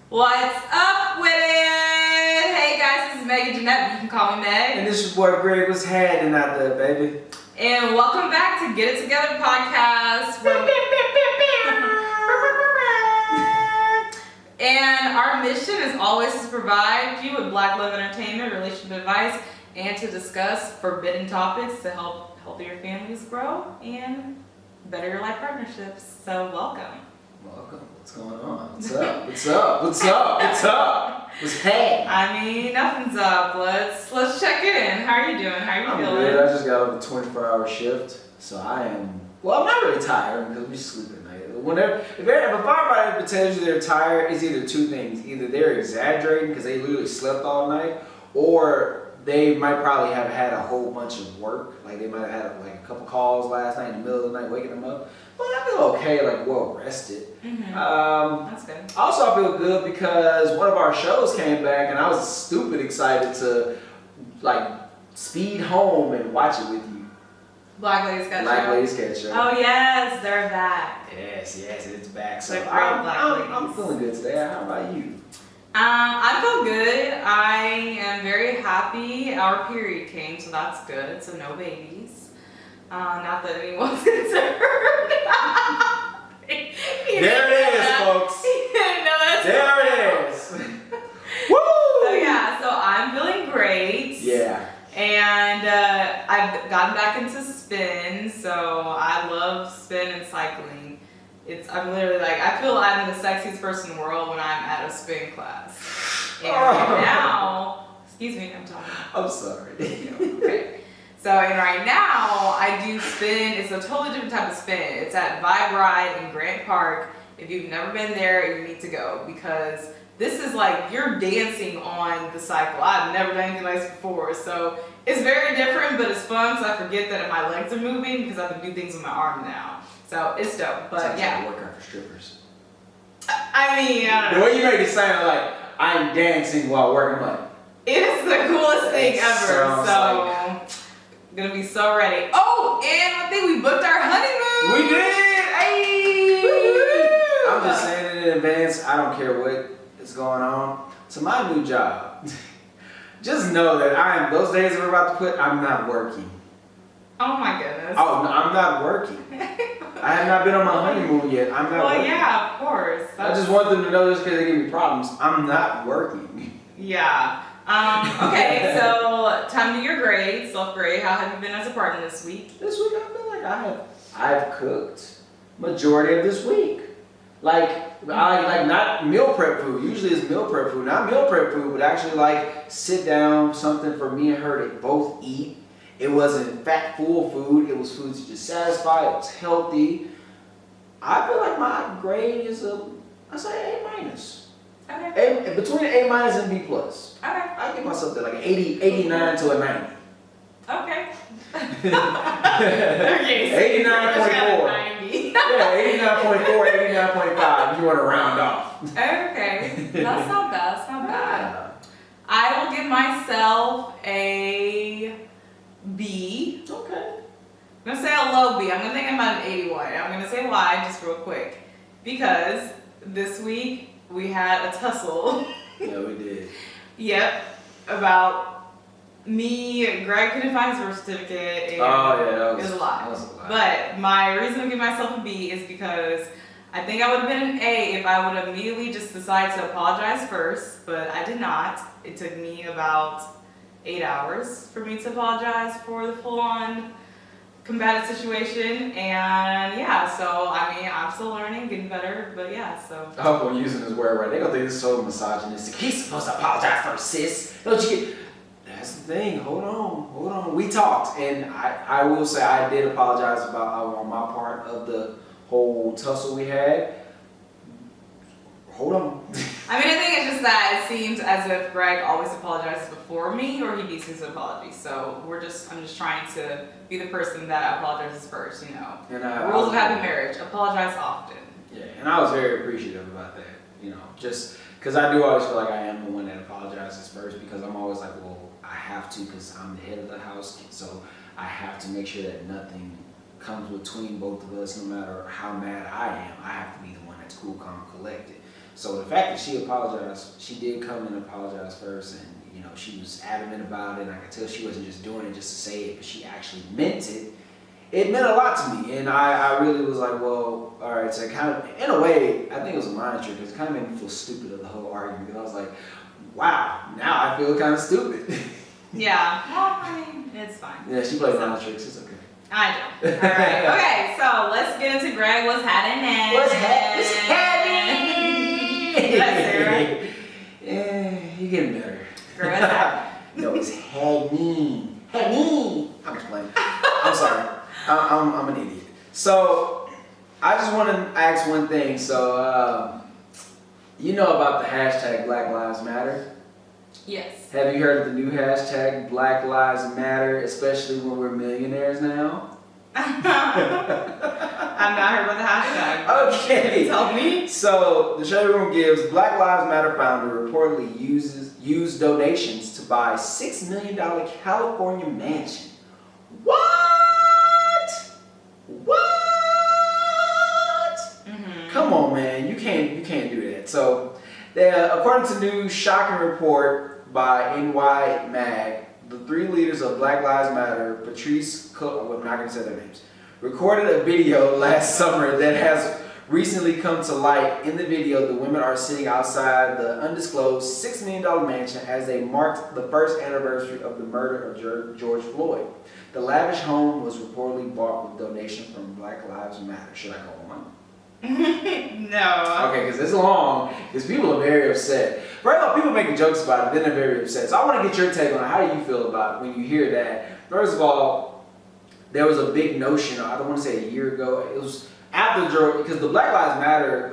What's up with it? Hey guys, this is Meg and Jeanette, but you can call me Meg. And this is your boy Greg. What's happening out there, baby? And welcome back to Get It Together podcast. And our mission is always to provide you with Black love entertainment, relationship advice, and to discuss forbidden topics to help your families grow and better your life partnerships. So welcome. Welcome. What's going on? What's up? What's up? What's up? What's up? What's hey? I mean, nothing's up. Let's check in. How are you doing? How are you feeling? Good. I just got off a 24-hour shift, so I am. Well, I'm not really tired because we sleep at night. Whenever if a firefighter tells you they're tired, it's either two things: either they're exaggerating because they literally slept all night, or they might probably have had a whole bunch of work. Like they might have had like a couple calls last night in the middle of the night, waking them up. But I feel okay, like well rested. That's good. Also, I feel good because one of our shows came back, and I was stupid excited to like speed home and watch it with you. Black Ladies Catch Black Ladies Catch Show. Oh yes, they're back. Yes, it's back. So The great I'm feeling good today. How about you? I feel good. I am very happy. Our period came, so that's good. So no babies. Not that anyone's concerned. There it is, folks. There it is. Woo! So yeah, so I'm feeling great. Yeah. And I've gotten back into spin, so I love spin and cycling. I'm literally like, I feel I'm the sexiest person in the world when I'm at a spin class. And right now, excuse me, I'm talking. I'm sorry. Okay. So, and right now, I do spin. It's a totally different type of spin. It's at Vibe Ride in Grant Park. If you've never been there, you need to go because this is like you're dancing on the cycle. I've never done anything like this before. So it's very different, but it's fun because I forget that my legs are moving because I can do things with my arm now. So it's dope. But Sounds yeah. like a workout for strippers. I mean, I don't know. The way you make it sound like I'm dancing while working, like It's the coolest thing ever. sounds So like- gonna be so ready. Oh, and I think we booked our honeymoon. we did. Hey! Woo-hoo! I'm just saying it in advance. I don't care what is going on. So my new job, just know that those days that we're about to put, I'm not working. Oh my goodness. Oh, no, I'm not working. I have not been on my honeymoon yet. I'm not Well, working. yeah, of course. I just want them to know just because they give me problems. I'm not working. Yeah. Okay, so time to your grade, self-grade. How have you been as a partner this week? This week I feel like I've cooked majority of this week. Like not meal prep food. Usually it's meal prep food. Not meal prep food, but actually like sit down, something for me and her to both eat. It wasn't fat full food. It was food to just satisfy. It was healthy. I feel like my grade is I say A minus. Okay. Between A minus and B plus. Okay. I give myself to like an 89 to a 90. Okay. Okay. 89.4. 90. Yeah, 89.4, 89.5 if you want to round off. Okay. That's not bad. That's not bad. I will give myself a B. Okay. I'm gonna say a low B. I'm gonna think about an 81. I'm gonna say why just real quick. Because this week we had a tussle. Yeah, we did. Yep. About me, Greg couldn't find his birth certificate. And That it was a lot. That was a lot. But my reason to give myself a B is because I think I would have been an A if I would have immediately just decided to apologize first, but I did not. It took me about 8 hours for me to apologize for the full-on combative situation, and yeah, so I mean, I'm still learning, getting better, but yeah, so. I hope I'm using this word right. They're gonna think this is so misogynistic. He's supposed to apologize first, sis. Don't you get? That's the thing. Hold on. We talked, and I will say I did apologize about on my part of the whole tussle we had. Hold on. I mean, I think it's just that it seems as if Greg always apologizes before me, or he beats his apology. So I'm just trying to be the person that apologizes first, you know. And Rules of happy marriage: apologize often. Yeah, and I was very appreciative about that. You know, just because I do always feel like I am the one that apologizes first, because I'm always like, well, I have to, because I'm the head of the house, so I have to make sure that nothing comes between both of us, no matter how mad I am. I have to be the one that's cool, calm, collected. So the fact that she apologized, she did come and apologize first, and you know she was adamant about it. And I could tell she wasn't just doing it just to say it, but she actually meant it. It meant a lot to me, and I really was like, well, all right. So it kind of, in a way, I think it was a mind trick because it kind of made me feel stupid of the whole argument. Because I was like, wow, now I feel kind of stupid. Yeah. Well, I mean, it's fine. Yeah, she played mind tricks. It's okay. I do. All right. Okay, so let's get into Greg. What's happening? What's happening? Did I say it right? Yeah, you're getting better. Greg, what's happening? No, it's happening. Happening. I'm just playing. I'm sorry. I'm an idiot. So I just want to ask one thing. So you know about the hashtag Black Lives Matter? Yes. Have you heard of the new hashtag Black Lives Matter, especially when we're millionaires now? I've not heard about the hashtag. Okay. Tell me. So the Shade Room gives Black Lives Matter founder reportedly used donations to buy $6 million California mansion. What? Mm-hmm. Come on, man. You can't do that. So, according to new shocking report by NY Mag, the three leaders of Black Lives Matter, I'm not going to say their names, recorded a video last summer that has recently come to light. In the video, the women are sitting outside the undisclosed $6 million mansion as they marked the first anniversary of the murder of George Floyd. The lavish home was reportedly bought with donations from Black Lives Matter. Should I go on? No. Okay, because it's long, because people are very upset. First of all, people making jokes about it, then they're very upset. So I want to get your take on it. How do you feel about it when you hear that? First of all, there was a big notion, I don't want to say a year ago, it was after George, because the Black Lives Matter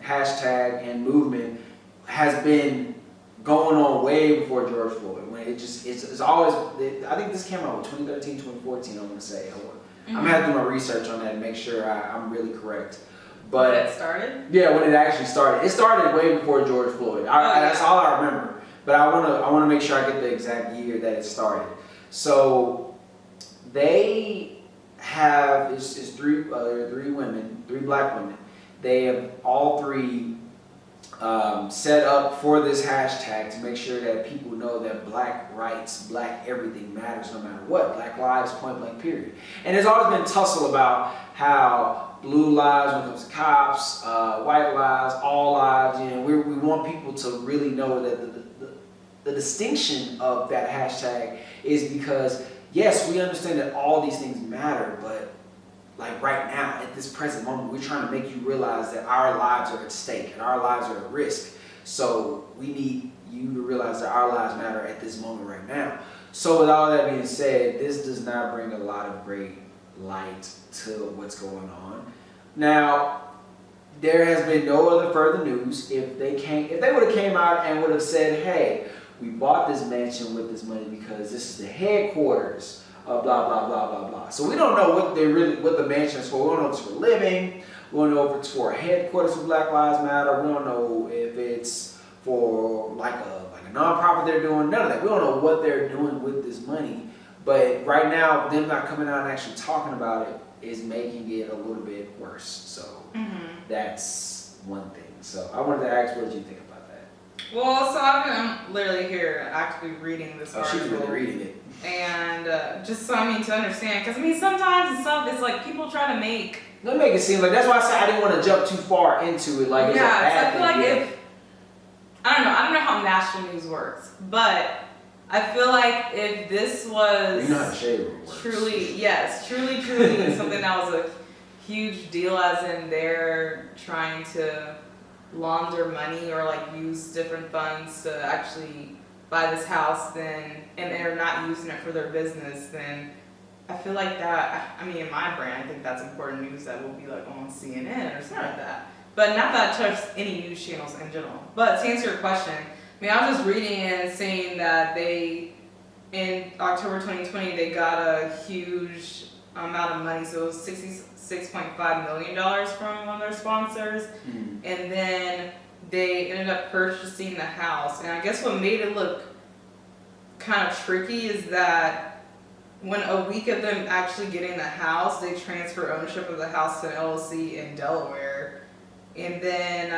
hashtag and movement has been going on way before George Floyd. When it's always, I think this came out with 2013, 2014, I want to say. I'm going to have to do my research on that and make sure I'm really correct. But when it started? Yeah, when it actually started. It started way before George Floyd. That's all I remember. But I want to make sure I get the exact year that it started. So they have it's three women, three black women. They have all three set up for this hashtag to make sure that people know that black rights, black everything matters no matter what. Black lives, point blank, period. And there's always been tussle about how blue lives when it comes to cops, white lives, all lives. You know, we want people to really know that the distinction of that hashtag is because, yes, we understand that all these things matter, but like right now, at this present moment, we're trying to make you realize that our lives are at stake and our lives are at risk. So we need you to realize that our lives matter at this moment right now. So with all that being said, this does not bring a lot of great light to what's going on. Now, there has been no other further news. If they would have came out and would have said, hey, we bought this mansion with this money because this is the headquarters of blah, blah, blah, blah, blah. So we don't know what the mansion is for. We don't know if it's for living. We don't know if it's for a headquarters for Black Lives Matter. We don't know if it's for like a nonprofit they're doing. None of that. We don't know what they're doing with this money. But right now, them not coming out and actually talking about it is making it a little bit worse. So that's one thing. So I wanted to ask, what did you think about that? Well, so I'm literally here actively reading this article. She's really reading it. And just so to understand, because sometimes and stuff, it's like people try to make. They make it seem like, that's why I said I didn't want to jump too far into it. Like it's a bad I feel like thing. I don't know how national news works, but I feel like if this was You know how the Shade Room works. truly something that was a huge deal, as in they're trying to launder money or like use different funds to actually buy this house, and they're not using it for their business, then I feel like that, in my brain, I think that's important news that will be like on CNN or something like that. But not that I trust any news channels in general. But to answer your question, I was just reading and saying that in October 2020, they got a huge amount of money. So it was $66.5 million from one of their sponsors. And then they ended up purchasing the house. And I guess what made it look kind of tricky is that when a week of them actually getting the house, they transfer ownership of the house to an LLC in Delaware. And then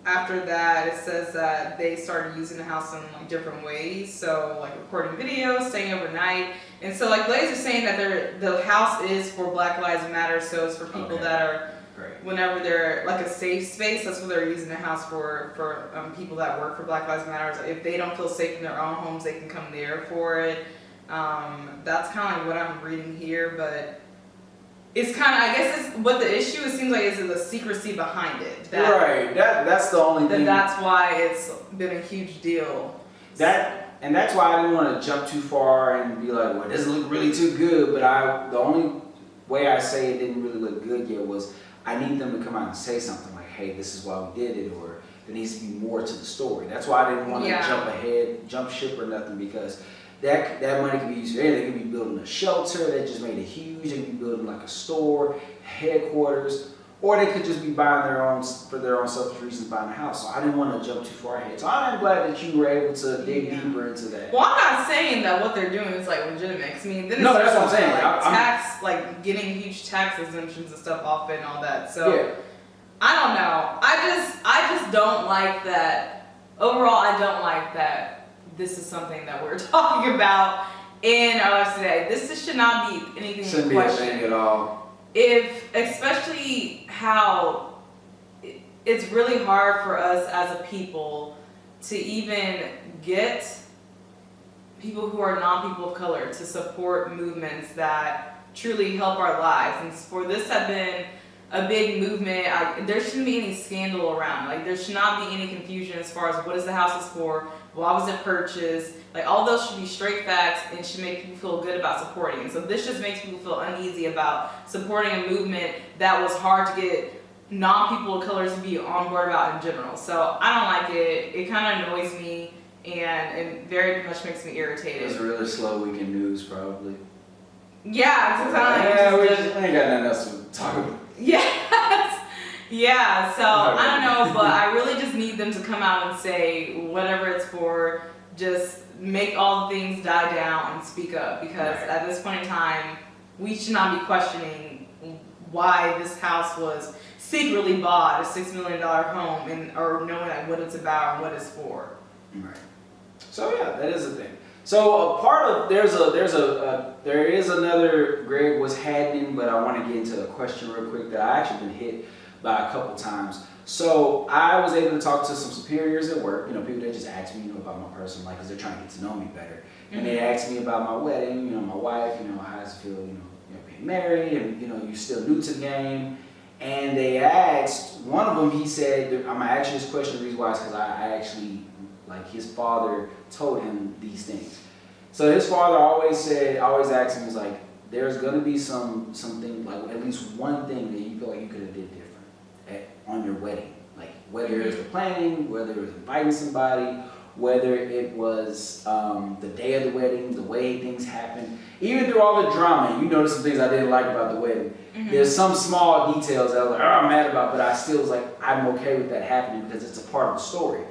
after that, it says that they started using the house in like different ways. So like recording videos, staying overnight. And so like Blaze is saying that the house is for Black Lives Matter. So it's for people that are, great. whenever they're like a safe space, that's what they're using the house for people that work for Black Lives Matter. If they don't feel safe in their own homes, they can come there for it. That's kind of like what I'm reading here, but it's kind of, I guess it's what the issue, it seems like, is the secrecy behind it. Right, that's the only thing. That's why it's been a huge deal. And that's why I didn't want to jump too far and be like, well, it doesn't look really too good, but the only way I say it didn't really look good yet was I need them to come out and say something like, hey, this is why we did it, or there needs to be more to the story. That's why I didn't want to jump ship or nothing, because that money could be used for anything. They could be building a shelter that just made it huge. They could be building like a store, headquarters, or they could just be buying for their own selfish reasons, buying a house. So I didn't want to jump too far ahead. So I'm glad that you were able to dig deeper into that. Well, I'm not saying that what they're doing is like legitimate. I mean, then no, that's what I'm saying. Like getting huge tax exemptions and stuff off it and all that. So I don't know. I just don't like that. Overall, I don't like that. This is something that we're talking about in our lives today. This should not be anything Shouldn't in question. Be a thing at all. Especially how it's really hard for us as a people to even get people who are non-people of color to support movements that truly help our lives. And for this to have been a big movement, there shouldn't be any scandal around. Like, there should not be any confusion as far as what is the house is for, why was it purchased. Like, all those should be straight facts and should make people feel good about supporting it. So this just makes people feel uneasy about supporting a movement that was hard to get non-people of color to be on board about in general. So I don't like it. It kind of annoys me and it very much makes me irritated. It was a really slow week in news, probably. Yeah, it's we ain't got nothing else to talk about. Yeah, so I don't know, but I really just need them to come out and say whatever it's for, just make all the things die down and speak up, because at this point in time, we should not be questioning why this house was secretly bought, a $6 million home, or knowing like what it's about and what it's for. Right. So yeah, that is a thing. So a part of there is another Greg was happening, but I want to get into a question real quick that I actually been hit by a couple times. So I was able to talk to some superiors at work, people that just ask me, about my personal life because they're trying to get to know me better. And they asked me about my wedding, my wife, how does it feel, being married, and you're still new to the game. And they asked, one of them, he said, I'm gonna ask you this question, the reason why is because I actually, his father told him these things. So his father always asked him, was like, there's gonna be something, like at least one thing that you feel like you could have did different on your wedding. Like whether it was the planning, whether it was inviting somebody, whether it was the day of the wedding, the way things happened. Even through all the drama, you noticed some things I didn't like about the wedding. There's some small details that I was like, I'm mad about, but I still was like, I'm okay with that happening because it's a part of the story.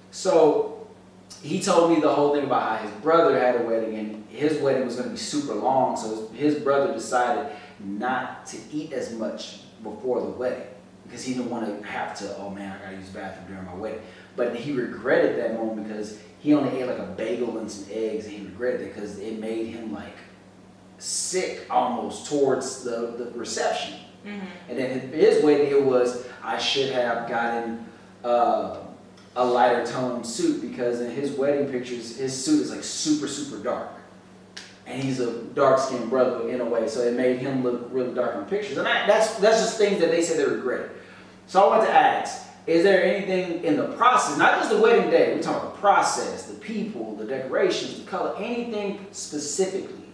So he told me the whole thing about how his brother had a wedding and his wedding was going to be super long. So his brother decided not to eat as much before the wedding because he didn't want to have to, oh man, I got to use the bathroom during my wedding. But he regretted that moment because he only ate like a bagel and some eggs, and he regretted it because it made him like sick almost towards the reception. And then his wedding, it was, I should have gotten a lighter toned suit because in his wedding pictures, his suit is like super, super dark. And he's a dark-skinned brother in a way, so it made him look really dark in pictures. And that's just things that they said they regretted. So I wanted to ask, is there anything in the process, not just the wedding day, we're talking about the process, the people, the decorations, the color, anything specifically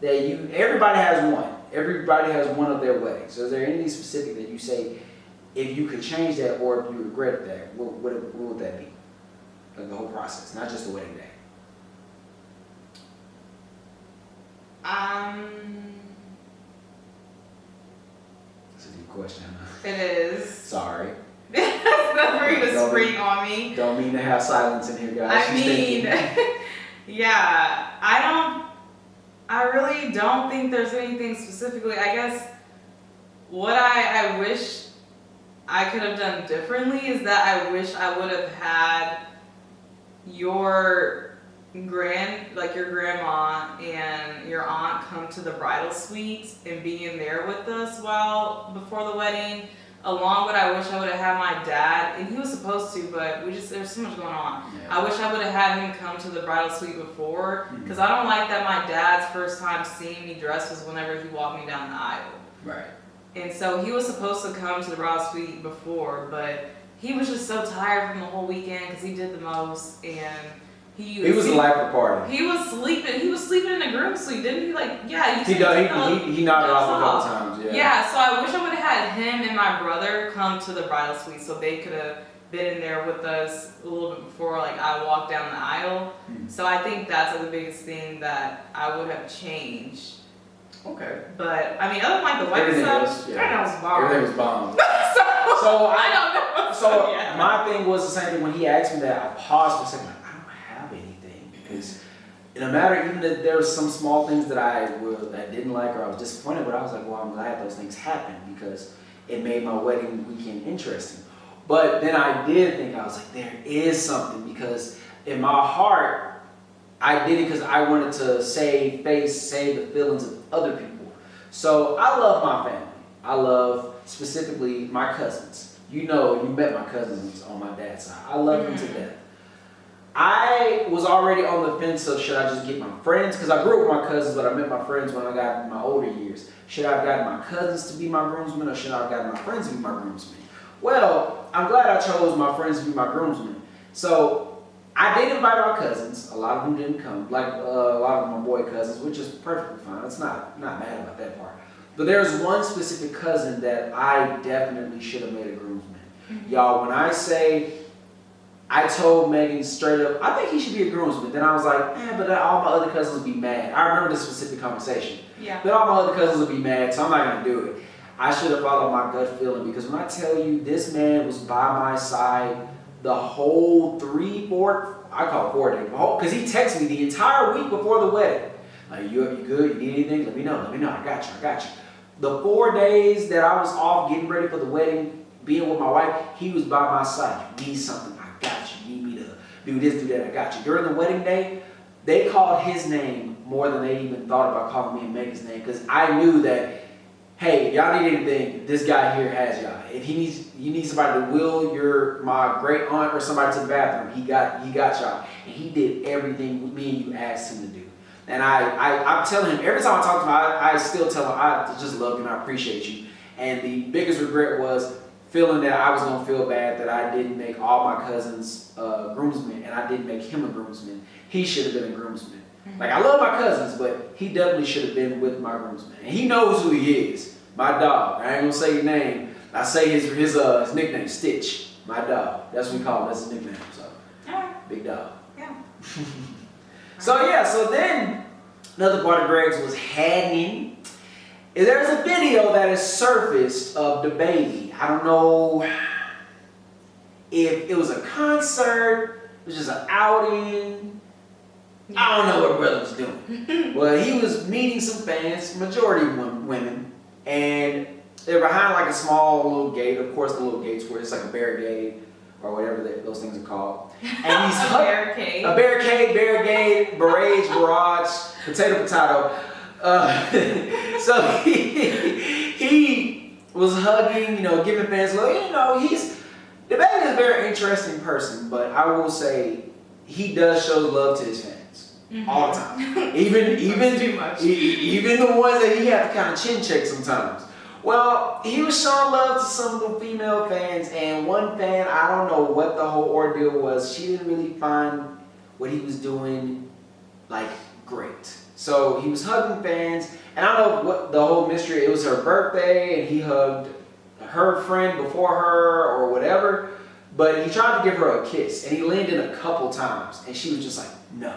that everybody has one. Everybody has one of their weddings. So is there anything specific that you say, if you could change that or if you regret that, what would that be? Like the whole process, not just the wedding day. That's a deep question, huh? It is. Sorry. That's not for you to spring on me. Don't mean to have silence in here, guys. I mean, yeah, I really don't think there's anything specifically. I guess what I wish I could have done differently is that I wish I would have had your your grandma and your aunt come to the bridal suite and be in there with us before the wedding. Along with, I wish I would have had my dad, and he was supposed to, but there's so much going on. Yeah. I wish I would have had him come to the bridal suite before, because I don't like that my dad's first time seeing me dressed was whenever he walked me down the aisle. Right. And so he was supposed to come to the bridal suite before, but he was just so tired from the whole weekend because he did the most, and he was the life of the party. He was sleeping. He was sleeping in the groom's suite, didn't he? Like, yeah. He nodded off a couple times. Yeah. Yeah. So I wish I would have had him and my brother come to the bridal suite, so they could have been in there with us a little bit before, like, I walked down the aisle. So I think that's like the biggest thing that I would have changed. Okay. But I mean, other than like the wedding stuff, everything was bomb. Everything was bomb. so I don't know. So yeah. My thing was the same thing when he asked me that. I paused for a second. Like, I don't have anything because no matter even that there were some small things that I didn't like or I was disappointed with. I was like, well, I'm glad those things happened because it made my wedding weekend interesting. But then I did think, I was like, there is something, because in my heart, I did it because I wanted to save the feelings of other people. So I love my family. I love specifically my cousins. You met my cousins on my dad's side. I love them to death. I was already on the fence of should I just get my friends, because I grew up with my cousins, but I met my friends when I got in my older years. Should I have gotten my cousins to be my groomsmen, or should I have gotten my friends to be my groomsmen? Well, I'm glad I chose my friends to be my groomsmen. So I did invite my cousins. A lot of them didn't come, like a lot of my boy cousins, which is perfectly fine. It's not mad about that part. But there's one specific cousin that I definitely should have made a groomsman. Y'all, when I say, I told Megan straight up, I think he should be a groomsman. Then I was like, but all my other cousins would be mad. I remember this specific conversation. Yeah. But all my other cousins would be mad, so I'm not going to do it. I should have followed my gut feeling, because when I tell you this man was by my side the whole 4 days, because he texted me the entire week before the wedding. Like, you good? You need anything? Let me know. I got you. The 4 days that I was off getting ready for the wedding, being with my wife, he was by my side. You need something? I got you. You need me to do this, do that? I got you. During the wedding day, they called his name more than they even thought about calling me and Megan's name, because I knew that, hey, y'all need anything, this guy here has y'all. If you need somebody to wheel my great aunt or somebody to the bathroom, he got y'all. And he did everything me and you asked him to do. And I'm telling him, every time I talk to him, I still tell him, I just love you and I appreciate you. And the biggest regret was feeling that I was going to feel bad that I didn't make all my cousins groomsmen, and I didn't make him a groomsman. He should have been a groomsman. Like, I love my cousins, but he definitely should have been with my groomsman. And he knows who he is. My dog. I ain't gonna say his name. I say his nickname, Stitch. My dog. That's what we call him. That's his nickname. So, big dog. Yeah. So then another part of Greg's was hanging. There's a video that has surfaced of the baby. I don't know if it was a concert, it was just an outing. I don't know what brother was doing. Well, he was meeting some fans, majority women, and they're behind like a small little gate. Of course, the little gates where it's like a barricade or whatever those things are called. And he's barricade, barrage, potato. So he was hugging, giving fans love. The baby is a very interesting person, but I will say he does show love to his fans. All the time. Even too much. Even the ones that he had to kind of chin check sometimes. Well, he was showing love to some of the female fans, and one fan, I don't know what the whole ordeal was. She didn't really find what he was doing great. So he was hugging fans, and I don't know what the whole mystery. It was her birthday, and he hugged her friend before her or whatever. But he tried to give her a kiss, and he leaned in a couple times, and she was just like, no.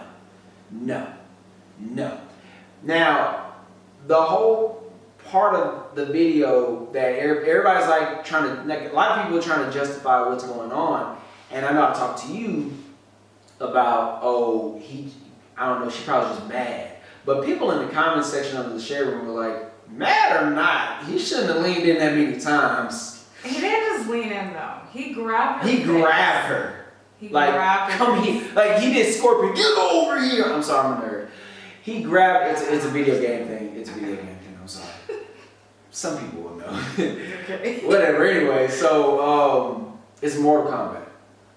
Now, the whole part of the video that everybody's a lot of people are trying to justify what's going on. And I know I talked to you about, I don't know, she probably just mad. But people in the comment section of the share room were like, mad or not, he shouldn't have leaned in that many times. He didn't just lean in though. He grabbed her. He grabbed her. He Like, grabbed her. come here. Like, he did Scorpion. Get over here. I'm sorry, I'm a nerd. He grabbed, it's a video game thing. It's a video game thing. I'm sorry. Some people will know. Okay. Whatever, anyway. So, it's Mortal Kombat.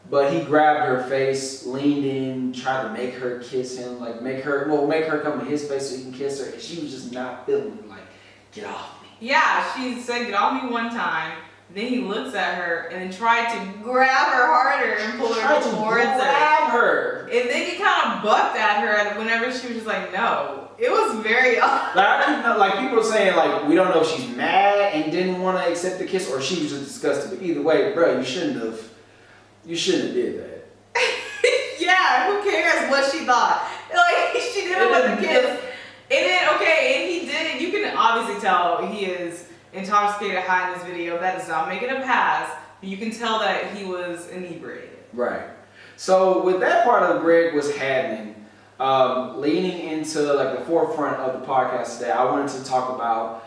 But he grabbed her face, leaned in, tried to make her kiss him, like make her come in his face so he can kiss her. And she was just not feeling it, like, get off me. Yeah, she said, get off me one time. Then he looks at her and then tried to grab her harder and pull her towards her. And then he kind of bucked at her and whenever she was just like, no. It was very odd. Like, I couldn't know, like, people are saying, like, we don't know if she's mad and didn't want to accept the kiss or she was just disgusted. But either way, bro, you shouldn't have did that. Yeah, who cares what she thought? Like, she didn't want the kiss. And then, okay, and he did, you can obviously tell he is intoxicated high in this video. That does not make it a pass. But you can tell that he was inebriated. Right. So, with that part of the break was happening, leaning into, like, the forefront of the podcast today, I wanted to talk about,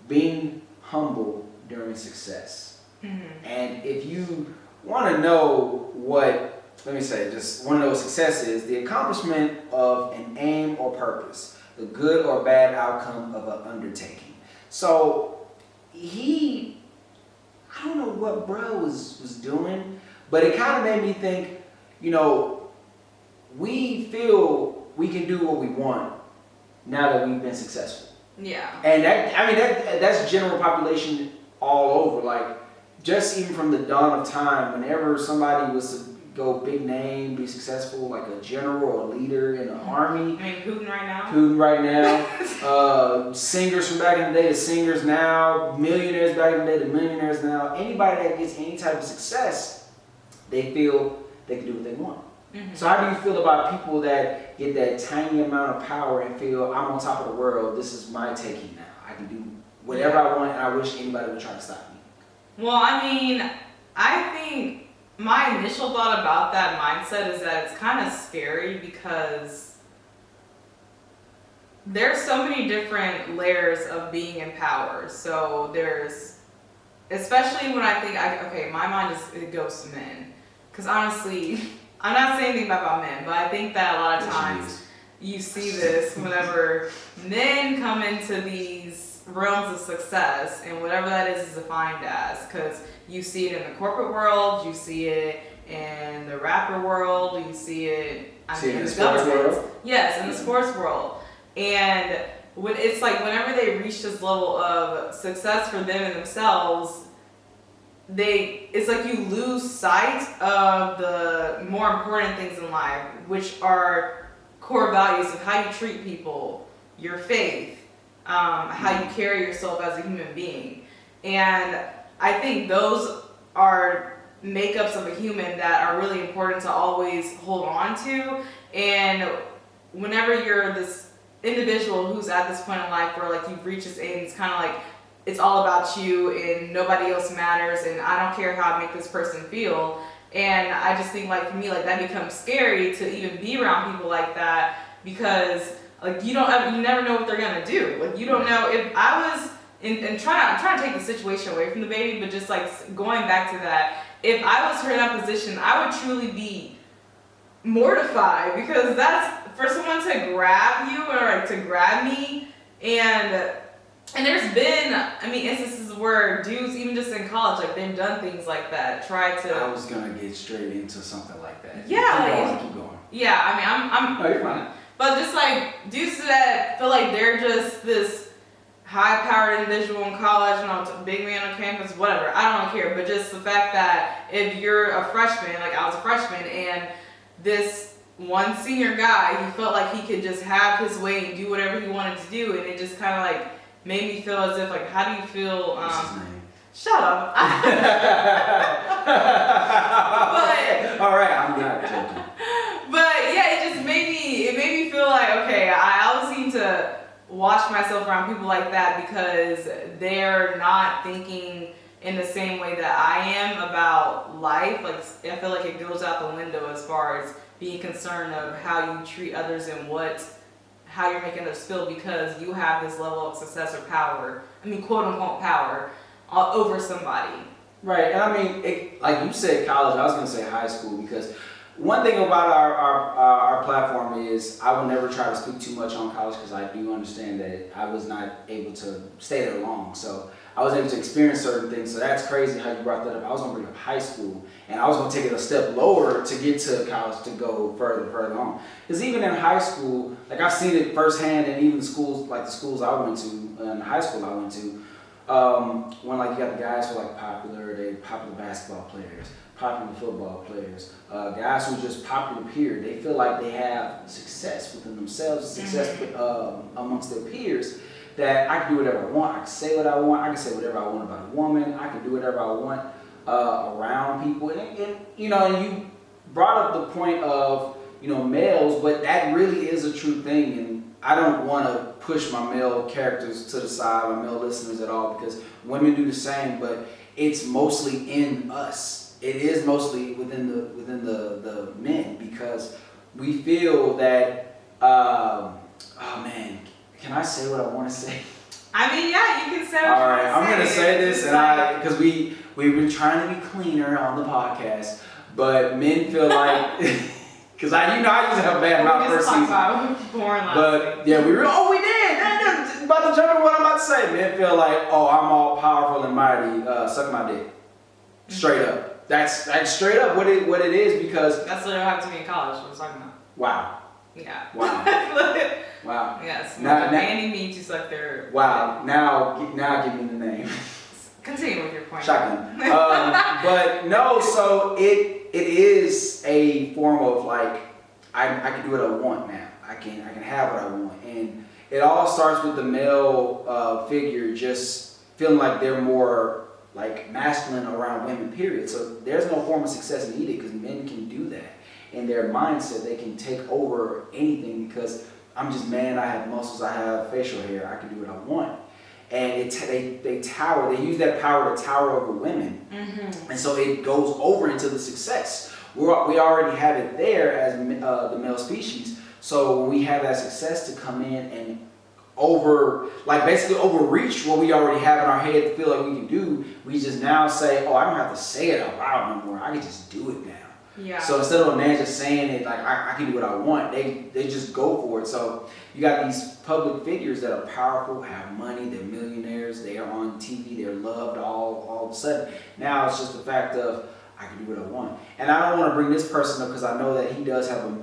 being humble during success. Mm-hmm. And if you want to know what success is, the accomplishment of an aim or purpose, the good or bad outcome of an undertaking. So I don't know what bro was doing, but it kind of made me think, we feel we can do what we want now that we've been successful. Yeah. And that's general population all over. Like, just even from the dawn of time, whenever somebody was to go big name, be successful, like a general or a leader in an army. I mean, Putin right now. Singers from back in the day to singers now. Millionaires back in the day to millionaires now. Anybody that gets any type of success, they feel they can do what they want. Mm-hmm. So how do you feel about people that get that tiny amount of power and feel, I'm on top of the world, this is my taking now. I can do whatever I want and I wish anybody would try to stop me. Well, I mean, I think my initial thought about that mindset is that it's kind of scary because there's so many different layers of being in power. So there's, especially when I think, my mind it goes to men. Because honestly, I'm not saying anything about men, but I think that a lot of times you see this whenever men come into these realms of success, and whatever that is defined as, because you see it in the corporate world, you see it in the rapper world, you see it in the sports world. Yes, in the sports world. And when it's like whenever they reach this level of success for them and themselves, it's like you lose sight of the more important things in life, which are core values of how you treat people, your faith, how you carry yourself as a human being. And I think those are makeups of a human that are really important to always hold on to. And whenever you're this individual who's at this point in life where like you've reached this age, it's kind of like it's all about you and nobody else matters and I don't care how I make this person feel. And I just think like for me, like that becomes scary to even be around people like that, because like you never know what they're gonna do. Like you don't know. If I was I'm trying to take the situation away from the baby, but just like going back to that, if I was her in that position, I would truly be mortified, because that's for someone to grab you or like to grab me. And there's been, instances where dudes, even just in college, like they've done things like that. I was gonna get straight into something like that. Yeah, keep going. Yeah, I'm. Oh, you're fine. But just like dudes that feel like they're just this high-powered individual in college, it's a big man on campus, whatever. I don't care. But just the fact that if you're a freshman, like I was a freshman, and this one senior guy, he felt like he could just have his way and do whatever he wanted to do, and it just kind of like made me feel as if like, how do you feel? What's his name? Shut up. But, all right, I'm not joking. But yeah, it made me feel like, okay, I always seem to watch myself around people like that because they're not thinking in the same way that I am about life. Like I feel like it goes out the window as far as being concerned of how you treat others and how you're making others feel, because you have this level of success or power, quote unquote power, over somebody. Right, and I mean, like you said, college. I was gonna say high school because one thing about our platform is I will never try to speak too much on college because I do understand that I was not able to stay there long. So I was able to experience certain things. So that's crazy how you brought that up. I was gonna bring up high school, and I was gonna take it a step lower to get to college to go further on. Because even in high school, like I've seen it firsthand, and even schools like the schools I went to, and the high school I went to. When like you got the guys who are like popular basketball players, popular football players, guys who just popular peer, they feel like they have success within themselves, success amongst their peers, that I can do whatever I want, I can say what I want, I can say whatever I want about a woman, I can do whatever I want around people, and you know, and you brought up the point of, you know, males, but that really is a true thing, and I don't want to push my male characters to the side, my male listeners at all, because women do the same, but it's mostly in us. It is mostly within the men, because we feel that, oh man, can I say what I want to say? I mean, yeah, you can say what all you right, want to say. I'm going to say this, and because we've been trying to be cleaner on the podcast, but men feel like... Because I used to have a bad mouth first season. But yeah, we did. About to jump into what I'm about to say. Men feel like, oh, I'm all powerful and mighty. Suck my dick. Straight up. That's straight up what it is, because that's what happened to me in college. What I was talking about. Wow. Yeah. Wow. Wow. Yes. Now, demanding me to suck their. Wow. Now give me the name. Continue with your point. Shotgun. But no, so it is a form of like, I can do what I want now. I can have what I want. And it all starts with the male figure just feeling like they're more like masculine around women, period. So there's no form of success needed, because men can do that. In their mindset, they can take over anything, because I'm just man, I have muscles, I have facial hair, I can do what I want. And they use that power to tower over women. And so it goes over into the success. We already have it there as the male species. So when we have that success to come in and basically overreach what we already have in our head to feel like we can do, we just now say, oh, I don't have to say it out loud no more. I can just do it now. Yeah. So instead of a man just saying it like I can do what I want, they just go for it. So you got these public figures that are powerful, have money, they're millionaires, they are on TV, they're loved all of a sudden. Now it's just the fact of I can do what I want. And I don't want to bring this person up because I know that he does have a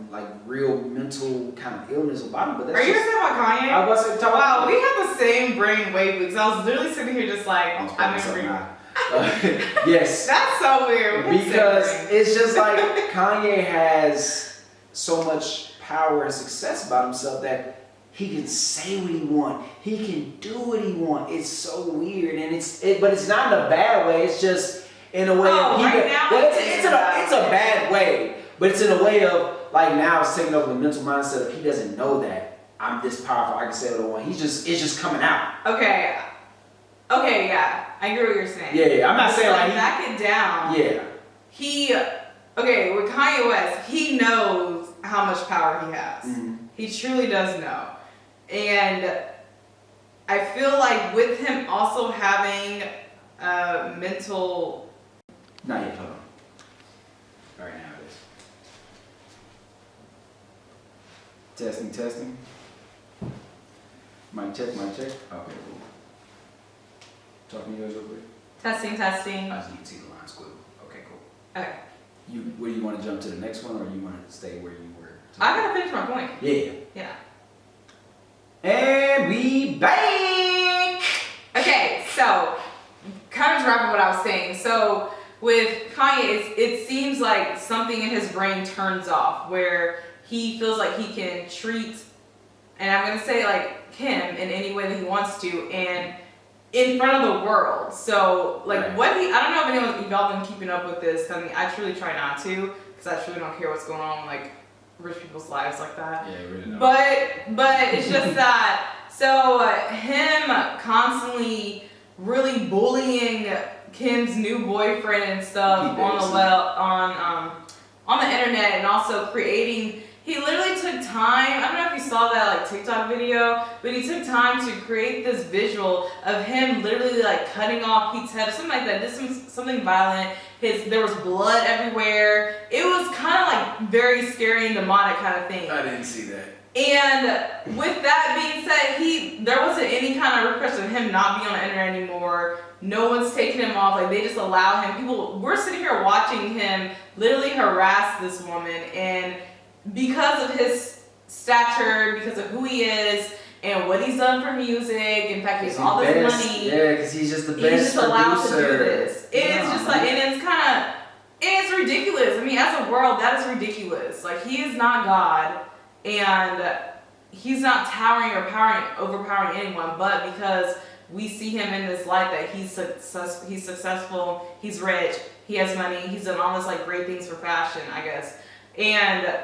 real mental kind of illness about him. But that's are you talking about Kanye? I was about to say, wow, we have the same brain wavelengths. I was literally sitting here just like yes. That's so weird. Because it's just like Kanye has so much power and success about himself that he can say what he wants. He can do what he wants. It's so weird, and but it's not in a bad way. It's just in a way. It's a bad way, but it's in a way of like now it's taking over the mental mindset of he doesn't know that I'm this powerful. I can say what I want. It's just coming out. Okay, yeah. I agree what you're saying. Yeah, I'm not saying like back it down. Yeah. With Kanye West, he knows how much power he has. Mm-hmm. He truly does know. And I feel like with him also having mental... Not yet, hold on. All right, now it is. Testing. Mic check. Okay, cool. Talking to you guys real quick. Testing. I just need to see the line squiggle. Okay, cool. Okay. Do you want to jump to the next one, or you want to stay where you were? I gotta finish my point. Yeah. And we back! Okay, so kind of wrapping what I was saying. So with Kanye, it seems like something in his brain turns off where he feels like he can treat, and I'm gonna say like him in any way that he wants to, and in front of the world. So like I don't know if y'all been keeping up with this. I mean, I truly try not to, because I truly don't care what's going on like rich people's lives like that. Yeah, really don't. But it's just that. So him constantly really bullying Kim's new boyfriend and stuff on the internet, and also creating He literally took time. I don't know if you saw that like TikTok video, but he took time to create this visual of him literally like cutting off Pete's head or something like that. This was something violent. There was blood everywhere. It was kind of like very scary and demonic kind of thing. I didn't see that. And with that being said, there wasn't any kind of request of him not being on the internet anymore. No one's taking him off. Like they just allow him. We're sitting here watching him literally harass this woman, and because of his stature, because of who he is, and what he's done for music, in fact, he has all this money. Yeah, because he's just the best he's just allowed to do this. Yeah, It's just like, and it's ridiculous. I mean, as a world, that is ridiculous. Like he is not God, and he's not towering or overpowering anyone, but because we see him in this light that he's successful, he's rich, he has money, he's done all this like great things for fashion, I guess, and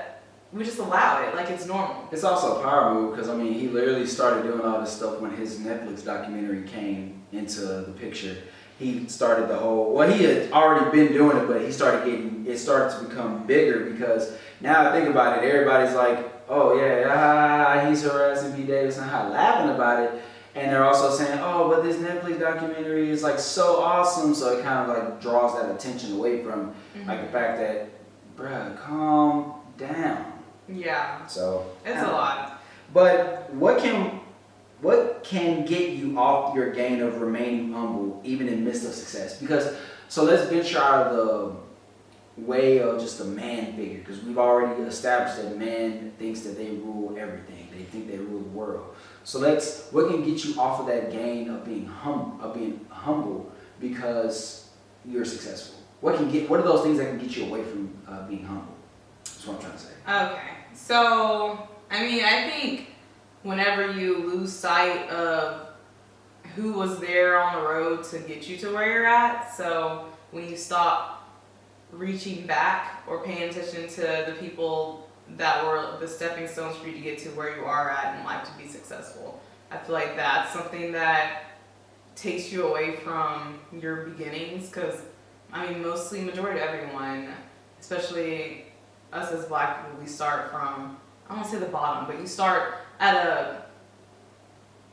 we just allow it like it's normal. It's also a power move because I mean he literally started doing all this stuff when his Netflix documentary came into the picture. He started the whole, well, he had already been doing it, but it started to become bigger because now I think about it, everybody's like, oh yeah, he's harassing Pete Davidson, laughing about it. And they're also saying, oh, but this Netflix documentary is like so awesome. So it kind of like draws that attention away from like the fact that, bruh, calm down. Yeah. So it's a lot. But what can get you off your game of remaining humble even in the midst of success? Because so let's venture out of the way of just a man figure, because we've already established that man thinks that they rule everything. They think they rule the world. So what can get you off of that game of being humble because you're successful? What are those things that can get you away from being humble? That's what I'm trying to say. Okay. So, I mean, I think whenever you lose sight of who was there on the road to get you to where you're at, so when you stop reaching back or paying attention to the people that were the stepping stones for you to get to where you are at in life to be successful, I feel like that's something that takes you away from your beginnings, because I mean majority of everyone, especially us as Black people, we start from, I don't want to say the bottom, but you start at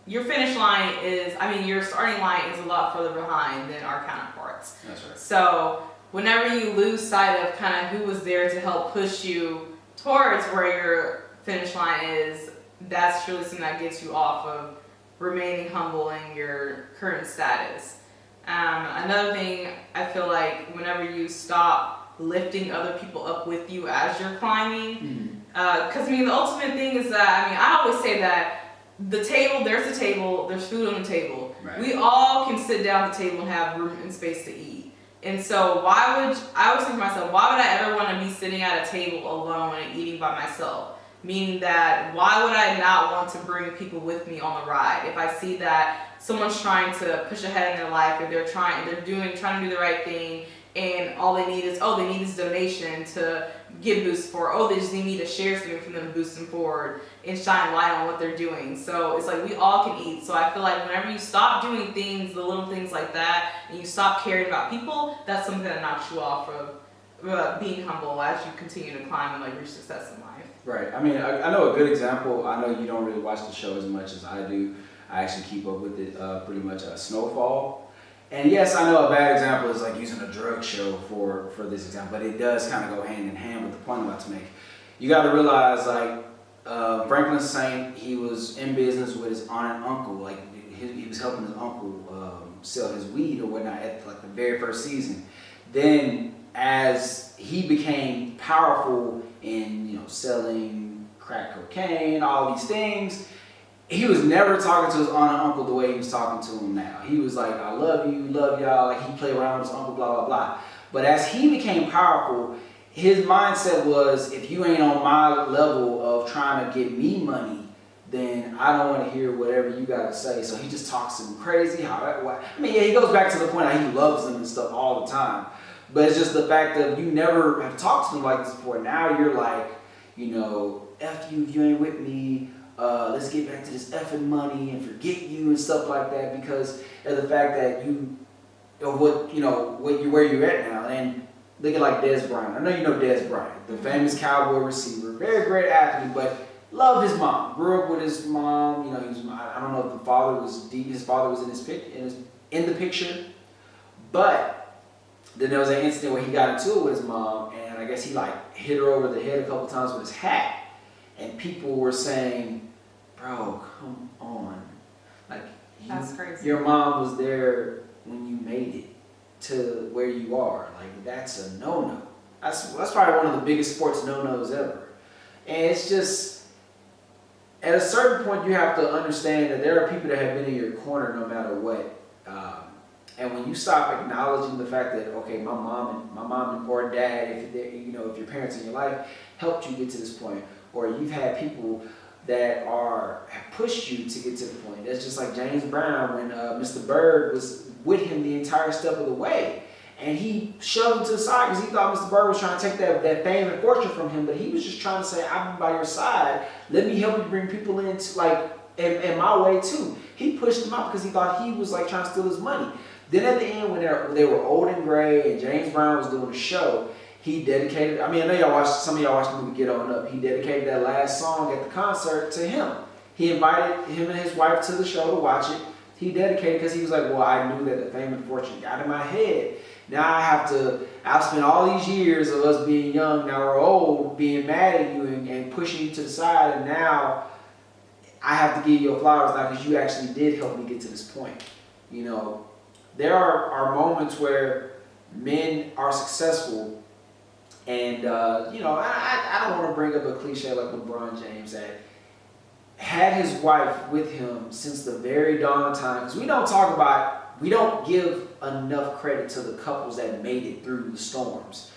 your finish line is, I mean your starting line is a lot further behind than our counterparts. That's right. So whenever you lose sight of kind of who was there to help push you towards where your finish line is, that's really something that gets you off of remaining humble in your current status. Another thing, I feel like whenever you stop lifting other people up with you as you're climbing, because I mean the ultimate thing is that, I mean I always say that there's a table, there's food on the table. Right. We all can sit down at the table and have room and space to eat. And so I always think to myself, why would I ever want to be sitting at a table alone and eating by myself? Meaning that why would I not want to bring people with me on the ride? If I see that someone's trying to push ahead in their life, or they're trying to do the right thing, and all they need is donation to get boosted for, they just need me to share something from them to boost them forward and shine light on what they're doing. So it's like we all can eat. So I feel like whenever you stop doing things, the little things like that, and you stop caring about people, that's something that knocks you off of being humble as you continue to climb and like reach success in life. Right. I mean, I know a good example. I know you don't really watch the show as much as I do. I actually keep up with it pretty much. Snowfall. And yes, I know a bad example is like using a drug show for this example, but it does kind of go hand in hand with the point I'm about to make. You got to realize, like, Franklin Saint, he was in business with his aunt and uncle. Like, he was helping his uncle sell his weed or whatnot at like the very first season. Then, as he became powerful in selling crack cocaine, all these things, he was never talking to his aunt and uncle the way he was talking to him now. He was like, I love you, love y'all. Like, he played around with his uncle, blah, blah, blah. But as he became powerful, his mindset was, if you ain't on my level of trying to get me money, then I don't want to hear whatever you got to say. So he just talks to him crazy. He goes back to the point how he loves them and stuff all the time. But it's just the fact that you never have talked to them like this before. Now you're like, F you if you ain't with me. Let's get back to this effing money and forget you and stuff like that, because of the fact that where you're at now. And look at like Dez Bryant. I know you know Dez Bryant, the famous Cowboy receiver, very great athlete, but loved his mom. Grew up with his mom. You know, he was, I don't know if the father was deep. His father was in the picture, but then there was an incident where he got into it with his mom, and I guess he like hit her over the head a couple times with his hat, and people were saying, "Bro, come on, like That's crazy. your mom was there when you made it to where you are. Like that's a no-no. That's probably one of the biggest sports no-nos ever. And it's just at a certain point you have to understand that there are people that have been in your corner no matter what. And when you stop acknowledging the fact that okay, my mom or dad, if your parents in your life helped you get to this point, or you've had people that have pushed you to get to the point. That's just like James Brown when Mr. Bird was with him the entire step of the way. And he shoved him to the side because he thought Mr. Bird was trying to take that fame and fortune from him, but he was just trying to say, I'll be by your side. Let me help you bring people into in my way too. He pushed him out because he thought he was like trying to steal his money. Then at the end when they were old and gray and James Brown was doing a show, he dedicated, I know some of y'all watched the movie Get On Up. He dedicated that last song at the concert to him. He invited him and his wife to the show to watch it. He dedicated because he was like, well, I knew that the fame and fortune got in my head. Now I've spent all these years of us being young, now we're old, being mad at you and pushing you to the side, and now I have to give you your flowers now because you actually did help me get to this point. You know, there are moments where men are successful. And, I don't want to bring up a cliche like LeBron James that had his wife with him since the very dawn of time. Because we don't give enough credit to the couples that made it through the storms.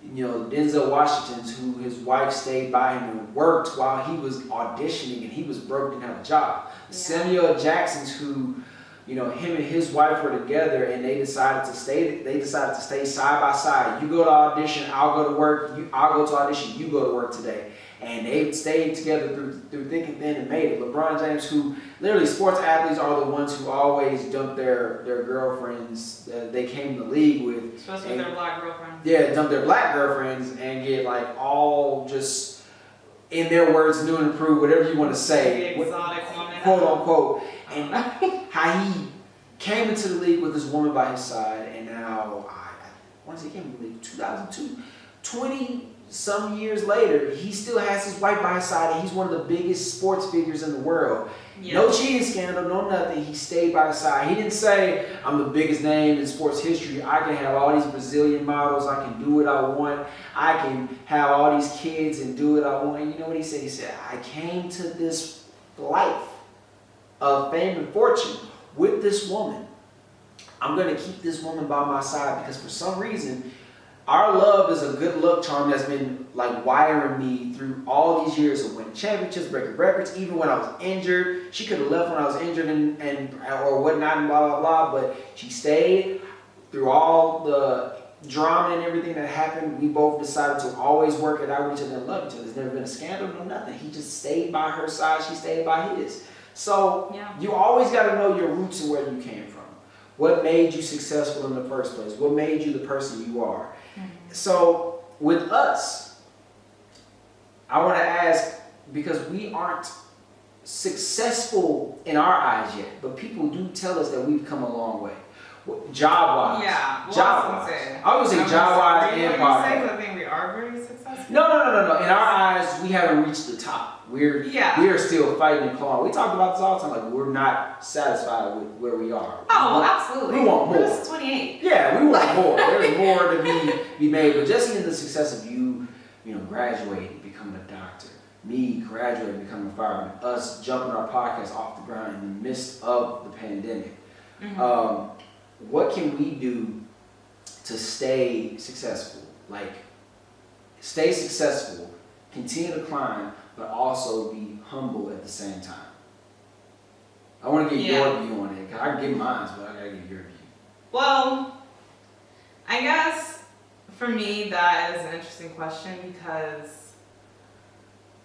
You know, Denzel Washington's, who his wife stayed by him and worked while he was auditioning and he was broke, didn't have a job. Yeah. Samuel Jackson's, who, him and his wife were together and they decided to stay side by side. You go to audition, I'll go to work. I'll go to audition, you go to work today. And they stayed together through thick and thin and made it. LeBron James, who literally sports athletes are the ones who always dump their girlfriends that they came to the league with. Especially their black girlfriends. Yeah, dump their black girlfriends and get like all just, in their words, new and improved, whatever you want to say. The exotic woman. Quote unquote. And how he came into the league with this woman by his side, and now, when he came into the league? 2002. 20-some years later, he still has his wife by his side, and he's one of the biggest sports figures in the world. Yeah. No cheating scandal, no nothing. He stayed by his side. He didn't say, I'm the biggest name in sports history. I can have all these Brazilian models. I can do what I want. I can have all these kids and do what I want. And you know what he said? He said, I came to this life of fame and fortune with this woman. I'm going to keep this woman by my side because for some reason, our love is a good luck charm that's been like wiring me through all these years of winning championships, breaking records. Even when I was injured, she could have left when I was injured or whatnot and blah, blah, blah. But she stayed through all the drama and everything that happened. We both decided to always work it out with each other and love each other. There's never been a scandal, no nothing. He just stayed by her side. She stayed by his. So You always got to know your roots and where you came from. What made you successful in the first place? What made you the person you are? Mm-hmm. So with us, I want to ask, because we aren't successful in our eyes yet, but people do tell us that we've come a long way. Job-wise. Yeah. Job-wise. I would say job-wise and podcast. I think we are very successful. No. In our eyes, we haven't reached the top. We are still fighting and clawing. We talk about this all the time. Like, we're not satisfied with where we are. Oh, absolutely. We want more. This is 28. Yeah, we want more. There's more to be made. But just seeing the success of you graduating, becoming a doctor, me graduating, becoming a fireman, us jumping our podcast off the ground in the midst of the pandemic. Mm-hmm. What can we do to stay successful? Like, stay successful, continue to climb, but also be humble at the same time. I want to get your view on it. I can give mine, but I gotta get your view. Well, I guess for me that is an interesting question because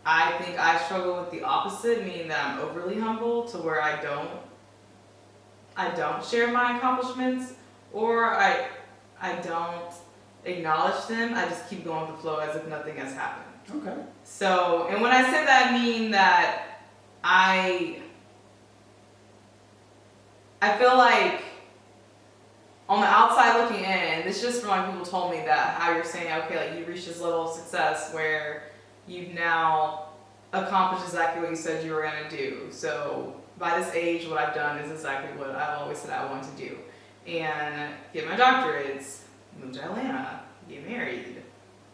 I think I struggle with the opposite, meaning that I'm overly humble to where I don't share my accomplishments, or I don't acknowledge them. I just keep going with the flow as if nothing has happened. Okay. So, and when I say that, I mean that I feel like on the outside looking in, this is just from when people told me that how you're saying, okay, like you reached this level of success where you've now accomplished exactly what you said you were gonna do. So by this age, what I've done is exactly what I've always said I wanted to do. And get my doctorates, move to Atlanta, get married,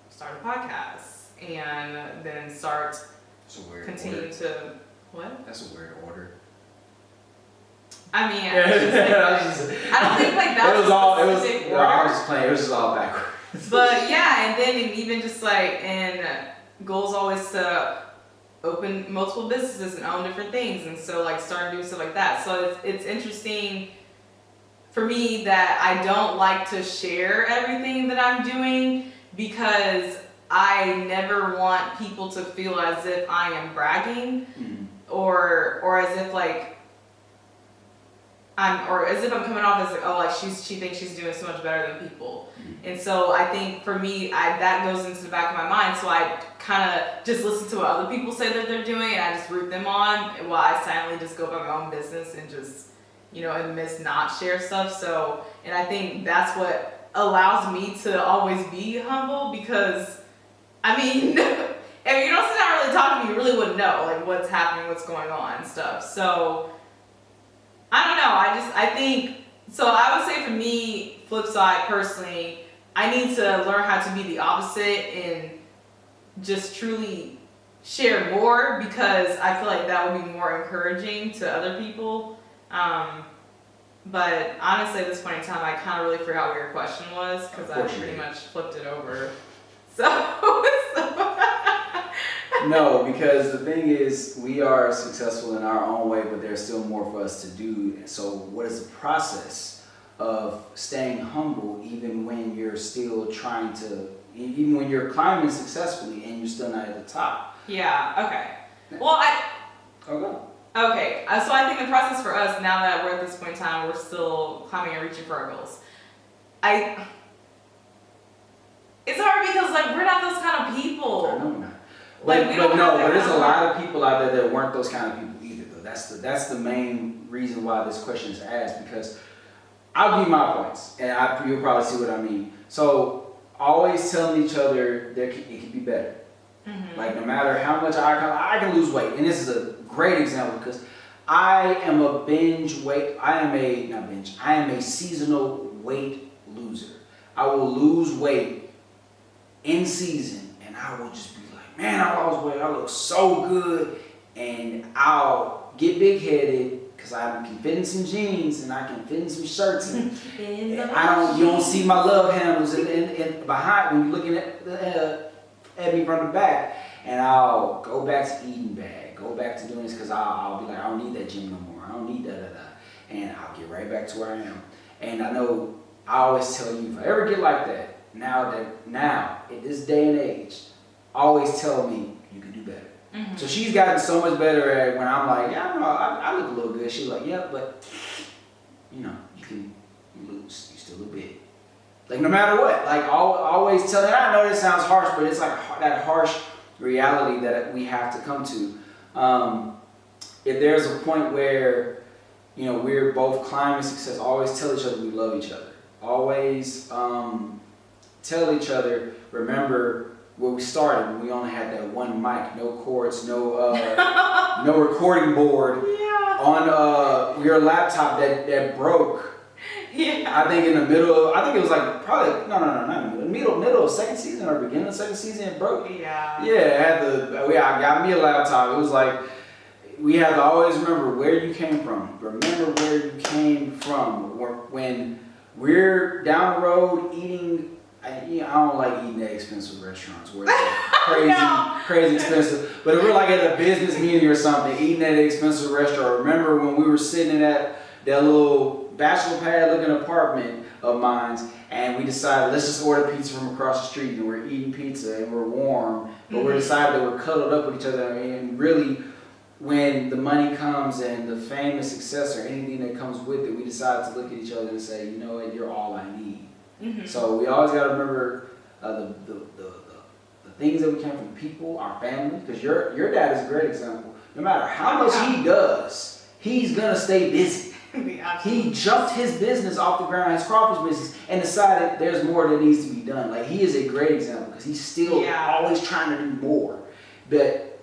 start a podcast, and then start continue to what? That's a weird order. I mean, I don't think like that was I was order. just playing. It was just all backwards. But yeah, and then even just like, and goals always to open multiple businesses and own different things, and so like starting doing stuff like that. So it's interesting for me that I don't like to share everything that I'm doing because I never want people to feel as if I am bragging or as if like as if I'm coming off as like, oh, like she thinks she's doing so much better than people. And so I think for me, that goes into the back of my mind. So I kind of just listen to what other people say that they're doing, and I just root them on while I silently just go about my own business and just, in the midst not share stuff. So, and I think that's what allows me to always be humble because, I mean, if you don't sit down and really talk to me, you really wouldn't know like what's happening, what's going on and stuff. So I don't know. I think, so I would say for me, flip side personally, I need to learn how to be the opposite and just truly share more because I feel like that would be more encouraging to other people. But honestly, at this point in time, I kind of really forgot what your question was because I pretty much flipped it over. So No, because the thing is, we are successful in our own way, but there's still more for us to do. So what is the process of staying humble even when you're still trying to, even when you're climbing successfully and you're still not at the top? Yeah, okay. Well, Okay, so I think the process for us, now that we're at this point in time, we're still climbing and reaching for our goals. It's hard because, like, we're not those kind of people. I know we're not. Like, But there's a lot of people out there that weren't those kind of people either, though. That's the main reason why this question is asked, because I'll give you my points, and you'll probably see what I mean. So, always telling each other it can be better. Mm-hmm. Like, no matter how much I can lose weight, and this is a great example because I am a seasonal weight loser. I will lose weight in season, and I will just be like, man, I lost weight, I look so good, and I'll get big-headed because I can fit in some jeans and I can fit in some shirts, and you don't see my love handles in behind when you're looking at me from the back, and I'll go back to eating bad, go back to doing this because I'll be like, I don't need that gym no more, I don't need and I'll get right back to where I am. And I know I always tell you, if I ever get like that, now in this day and age, always tell me you can do better. Mm-hmm. So she's gotten so much better at when I'm like, yeah, I don't know, I look a little good. She's like, yeah, but you can lose, you still look big. Like no matter what, like always tell her. I know this sounds harsh, but it's like that harsh reality that we have to come to. If there's a point where we're both climbing success, always tell each other we love each other. Always tell each other, remember where we started when we only had that one mic, no cords, no recording board on your laptop that broke. Yeah. I think it was like probably not in the middle of second season or beginning of second season it broke. Yeah. Yeah, I got me a laptop. It was like we have to always remember where you came from. Remember where you came from. When we're down the road eating, I don't like eating at expensive restaurants where it's crazy expensive. But if we're like at a business meeting or something, eating at an expensive restaurant, remember when we were sitting in that little bachelor pad looking apartment of mine, and we decided let's just order pizza from across the street, and we're eating pizza and we're warm, but we decided that we're cuddled up with each other. And really, when the money comes and the fame and success or anything that comes with it, we decide to look at each other and say, you know what, you're all I need. Mm-hmm. So we always got to remember the things that we can from people, our family, because your dad is a great example. No matter how much he does, he's gonna stay busy. He jumped his business off the ground, his crawfish business, and decided there's more that needs to be done. Like, he is a great example because he's still always trying to do more. But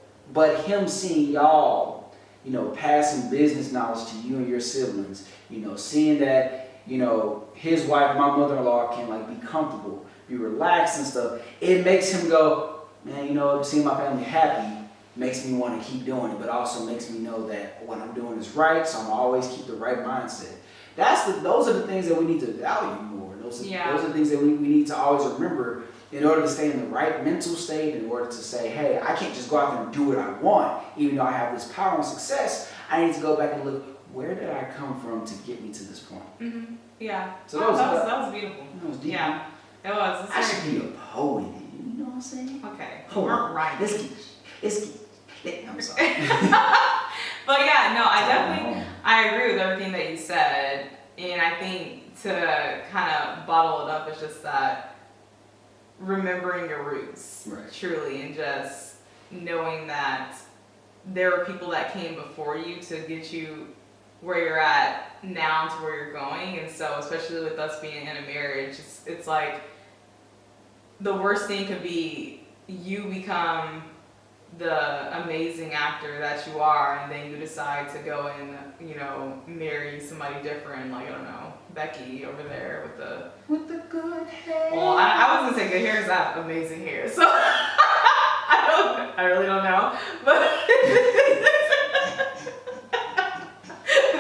him seeing y'all, you know, passing business knowledge to you and your siblings, you know, seeing that, you know, his wife, my mother-in-law, can like be comfortable, be relaxed and stuff, it makes him go, man, you know, seeing my family happy makes me want to keep doing it, but also makes me know that what I'm doing is right, so I'm always keep the right mindset. Those are the things that we need to value more. Those are the things that we need to always remember in order to stay in the right mental state, in order to say, hey, I can't just go out there and do what I want, even though I have this power and success. I need to go back and look, where did I come from to get me to this point? Mm-hmm. Yeah. So that was beautiful. That was deep. Yeah, it was. I should be a poet, you know what I'm saying? Okay. Hold on. Right. I'm sorry. But yeah, no, I agree with everything that you said, and I think to kind of bottle it up is just that remembering your roots, right. Truly, and just knowing that there are people that came before you to get you where you're at now to where you're going, and so especially with us being in a marriage, it's like the worst thing could be you become the amazing actor that you are, and then you decide to go and, you know, marry somebody different, like, I don't know, Becky over there with the good hair. Well, I was gonna say good hair, is that amazing hair, so I really don't know, but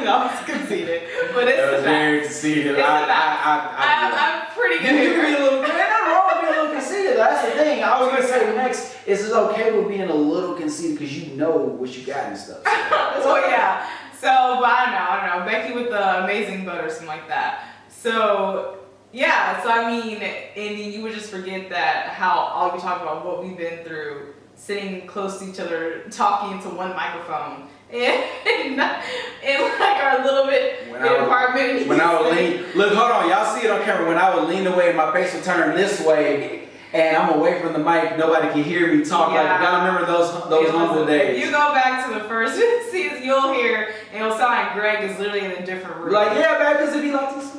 I was conceited, but it's the very conceited. I'm pretty good. You can be a little good. Nothing wrong with being a little conceited. That's the thing. I was gonna say next is it's okay with being a little conceited because you know what you got and stuff. So well, yeah. So, but I don't know. Becky with the amazing butt or something like that. So, yeah. So I mean, and you would just forget that how all we talk about what we've been through, sitting close to each other, talking into one microphone. And like our little bit apartment. When I would lean, look, hold on, y'all see it on camera. When I would lean away, my face would turn this way, and I'm away from the mic. Nobody can hear me talk. Yeah. Like, gotta remember those humble days. If you go back to the first season, you'll hear, and it'll sound like Greg is literally in a different room. Like, yeah, man, because it'd be like this.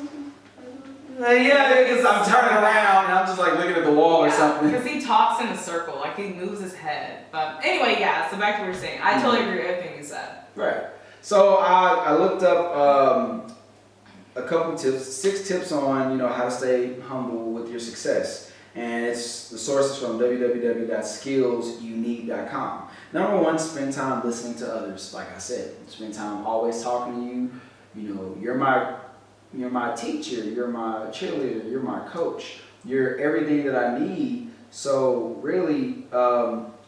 Yeah, because I'm turning around and I'm just like looking at the wall or something. Because he talks in a circle, like he moves his head. But anyway, yeah, so back to what you're saying. I totally agree with everything you said. Right. So I looked up a couple tips, 6 tips on, you know, how to stay humble with your success. And it's the sources from www.skillsyouneed.com. Number 1, spend time listening to others. Like I said, spend time always talking to you. You know, you're my teacher, you're my cheerleader, you're my coach, you're everything that I need. So really,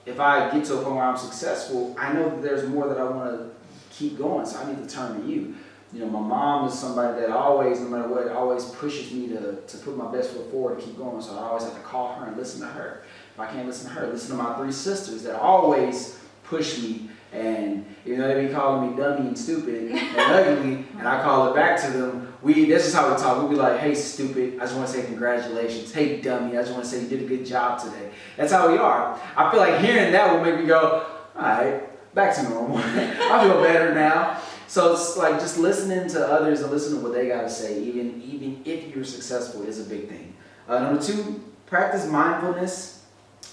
if I get to a point where I'm successful, I know that there's more that I want to keep going, so I need to turn to you. You know, my mom is somebody that always, no matter what, always pushes me to put my best foot forward and keep going, so I always have to call her and listen to her. If I can't listen to her, listen to my 3 sisters that always push me. And even though they be calling me dummy and stupid and ugly, and I call it back to them, this is how we talk. We'll be like, hey, stupid, I just want to say congratulations. Hey, dummy, I just want to say you did a good job today. That's how we are. I feel like hearing that will make me go, all right, back to normal. I feel better now. So it's like just listening to others and listening to what they got to say, even if you're successful, is a big thing. Number 2, practice mindfulness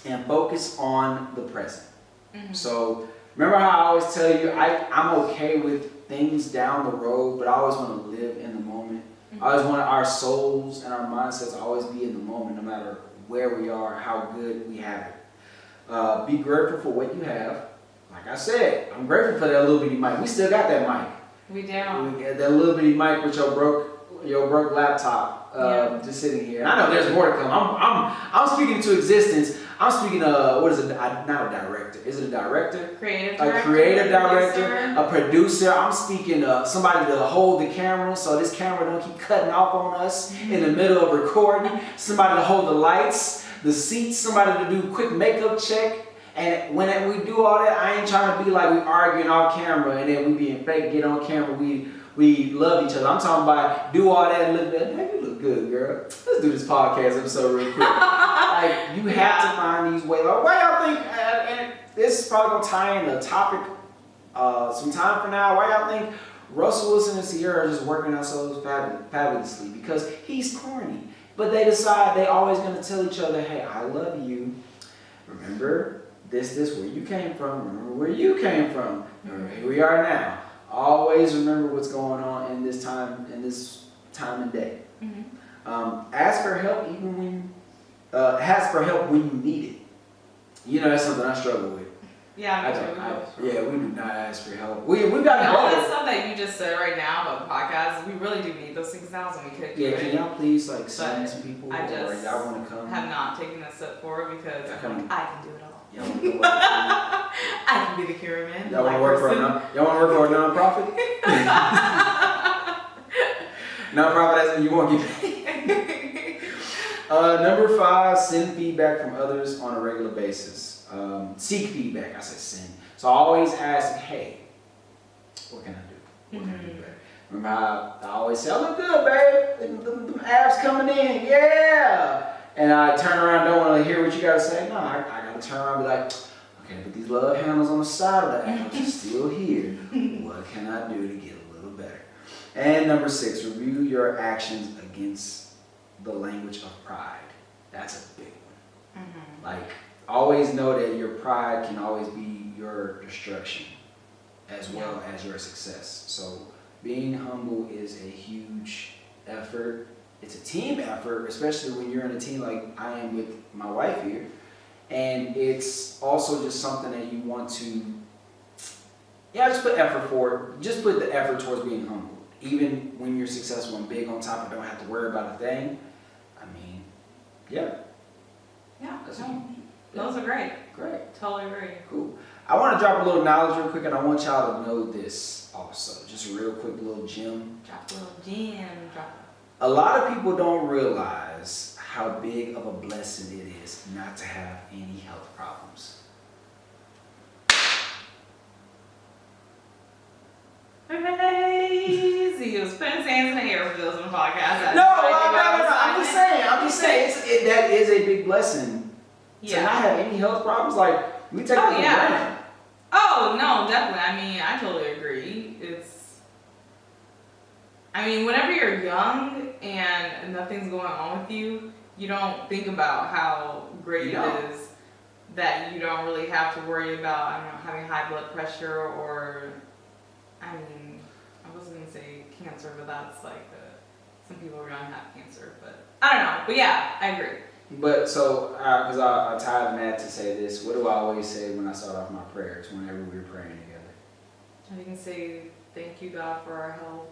and focus on the present. Mm-hmm. So remember how I always tell you, I'm okay with things down the road, but I always want to live in the moment. Mm-hmm. I always want our souls and our mindsets to always be in the moment, no matter where we are, how good we have it. Be grateful for what you have. Like I said, I'm grateful for that little bitty mic. We still got that mic. We do. We got that little bitty mic with your broke laptop just sitting here. And I know there's more to come. I'm speaking to existence. I'm speaking what is it? Not a director. Is it a director? Creative director. A creative director. A producer. I'm speaking somebody to hold the camera so this camera don't keep cutting off on us in the middle of recording. Somebody to hold the lights, the seats. Somebody to do a quick makeup check. And when we do all that, I ain't trying to be like we arguing off camera and then we being fake, get on camera, we love each other. I'm talking about do all that and look good. Man, you look look good, girl. Let's do this podcast episode real quick. Like, you have to find these ways. Like, why y'all think, and this is probably going to tie in the topic some time from now, why y'all think Russell Wilson and Sierra are just working themselves fabulously? Because he's corny. But they decide they always going to tell each other, hey, I love you. Remember this, where you came from. Remember where you came from. Remember, here we are now. Always remember what's going on in this time and day. Ask for help even when ask for help when you need it. You know, that's something I struggle with. Yeah, we do not ask for help. We got all that stuff that you just said right now about the podcast. We really do need those things now, so we could. Yeah, can y'all please send some people? I just y'all want to come? Have not taken that step forward because I can do it all. Y'all want to work? I can be the cameraman. Y'all want to work for a nonprofit? Nonprofit as in you won't get paid. Number 5, send feedback from others on a regular basis. Seek feedback. I said send. So I always ask, hey, what can I do? What can I do better? Remember how I always say, I look good, babe. Them abs coming in, yeah. And I turn around, don't want to hear what you got to say. No, I got to turn around and be like, okay, but these love handles on the side of the abs are still here. What can I do to get a little better? And number 6, review your actions against the language of pride. That's a big one. Like, always know that your pride can always be your destruction as well as your success. So being humble is a huge effort. It's a team effort, especially when you're in a team like I am with my wife here. And it's also just something that you want to, just put effort forward. Just put the effort towards being humble. Even when you're successful and big on top and don't have to worry about a thing. I mean, Yeah, those are great. Great. Totally agree. Cool. I want to drop a little knowledge real quick, and I want y'all to know this also. Just a real quick little gem. Drop a little gem. A lot of people don't realize how big of a blessing it is not to have any health problems. Crazy. He was putting his hands in the air for those on the podcast. No. I'm just saying. That is a big blessing. To not have any health problems, like, we take it for granted. Oh, no, definitely. I mean, I totally agree. Whenever you're young and nothing's going on with you, you don't think about how great it is that you don't really have to worry about, having high blood pressure or, I wasn't going to say cancer, but that's like, some people are going to have cancer, but I don't know. But yeah, I agree. But so, because I tied Matt to say this, what do I always say when I start off my prayers whenever we're praying together? You can say, thank you, God, for our health.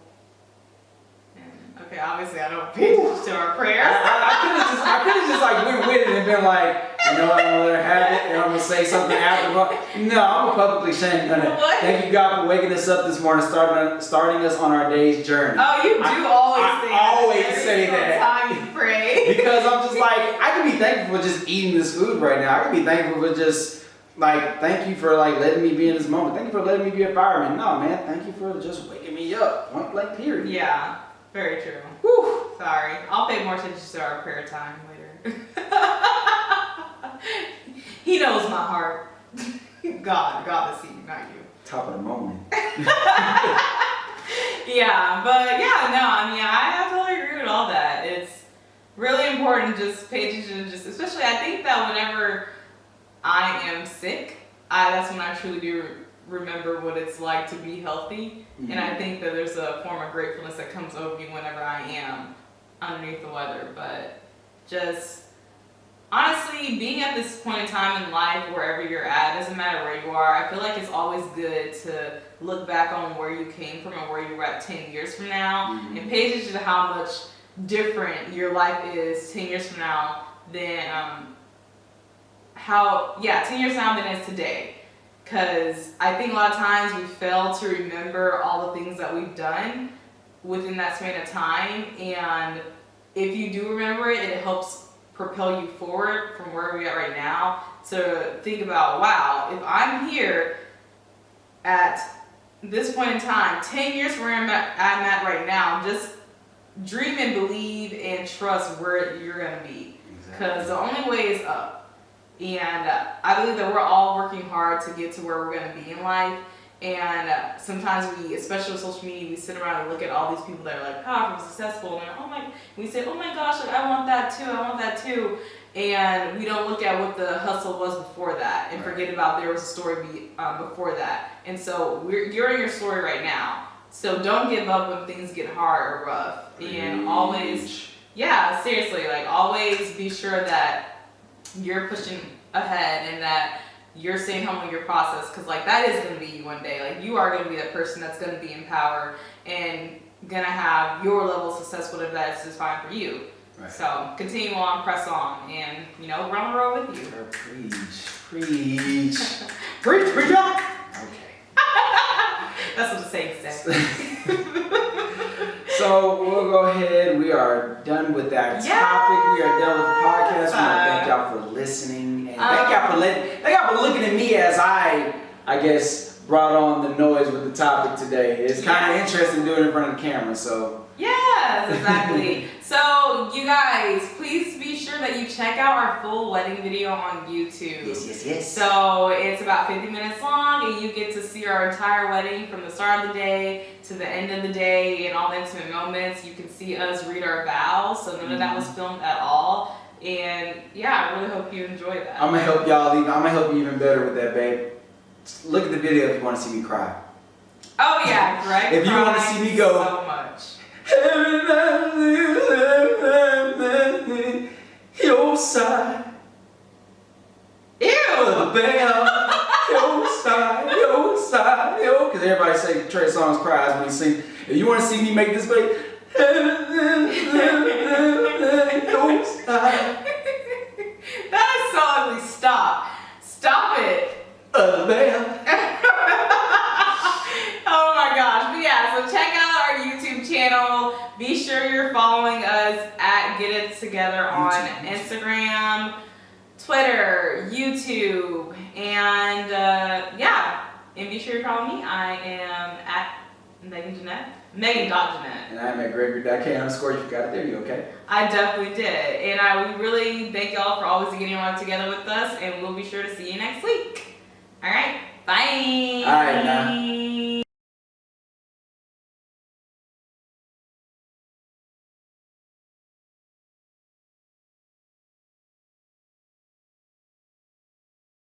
And, okay, obviously I don't pay attention to our prayers. I could have just like went with it and been like, you know what, I'm going to let her have it and I'm going to say something after. No, I'm publicly saying, thank you, God, for waking us up this morning, starting us on our day's journey. Oh, you do always say that. Time you pray. Because I'm just like, I can be thankful for just eating this food right now. I can be thankful for just, like, thank you for, like, letting me be in this moment. Thank you for letting me be a fireman. No, man, thank you for just waking me up. Point blank period. Yeah, very true. Whew. Sorry. I'll pay more attention to our prayer time later. He knows my heart. God is he, not you. Top of the moment. Yeah, but yeah, no, I totally agree with all that. It's really important to just pay attention to especially I think that whenever I am sick, that's when I truly do remember what it's like to be healthy. Mm-hmm. And I think that there's a form of gratefulness that comes over me whenever I am underneath the weather. But just honestly, being at this point in time in life, wherever you're at, doesn't matter where you are, I feel like it's always good to look back on where you came from and where you were at 10 years from now, and pay attention to how much different your life is 10 years from now than 10 years from now than it is today. Because I think a lot of times we fail to remember all the things that we've done within that span of time, and if you do remember it, it helps propel you forward from where we're at right now to think about, wow, if I'm here at this point in time, 10 years from where I'm at right now, just dream and believe and trust where you're gonna be, because the only way is up. And I believe that we're all working hard to get to where we're gonna be in life. And sometimes we, especially with social media, we sit around and look at all these people that are like powerful, successful, and we say, oh my gosh, like, I want that too, I want that too. And we don't look at what the hustle was before that and forget about there was a story before that. And so you're in your story right now. So don't give up when things get hard or rough. And always, yeah, seriously, like always be sure that you're pushing ahead and that you're staying home with your process, because like that is going to be you one day. Like you are going to be that person that's going to be in power and going to have your level of success, whatever that is fine for you. Right. So continue on, press on, and run the road with you. Preach. Preach on. Okay. That's what the saying says. So we'll go ahead. We are done with that topic. We are done with the podcast. We want to thank y'all for listening, and thank y'all for looking at me as I guess brought on the noise with the topic today. It's kind of interesting doing it in front of the camera. So yes, exactly. So you guys, please be sure that you check out our full wedding video on YouTube. Yes. So it's about 50 minutes long, and you get to see our entire wedding from the start of the day to the end of the day and all the intimate moments. You can see us read our vows, so none of that was filmed at all. And yeah, I really hope you enjoy that. I'm gonna help y'all. I'm gonna help you even better with that, babe. Look at the video if you want to see me cry. Oh yeah, Greg. If you want to see me go so much. Your side. Ew. Your side. Because everybody say Trey Songz cries when he sings. If you want to see me make this baby. Your side. That is so ugly. Stop it. Oh my gosh. But yeah, so check out our YouTube channel. Be sure you're following us at Get It Together on Instagram, Twitter, YouTube, and and be sure you follow me. I am at Megan.Jeanette. And I'm at Gregory.K_. You forgot it there, you okay? I definitely did. And we really thank y'all for always getting on together with us, and we'll be sure to see you next week. All right. Bye. All right, now.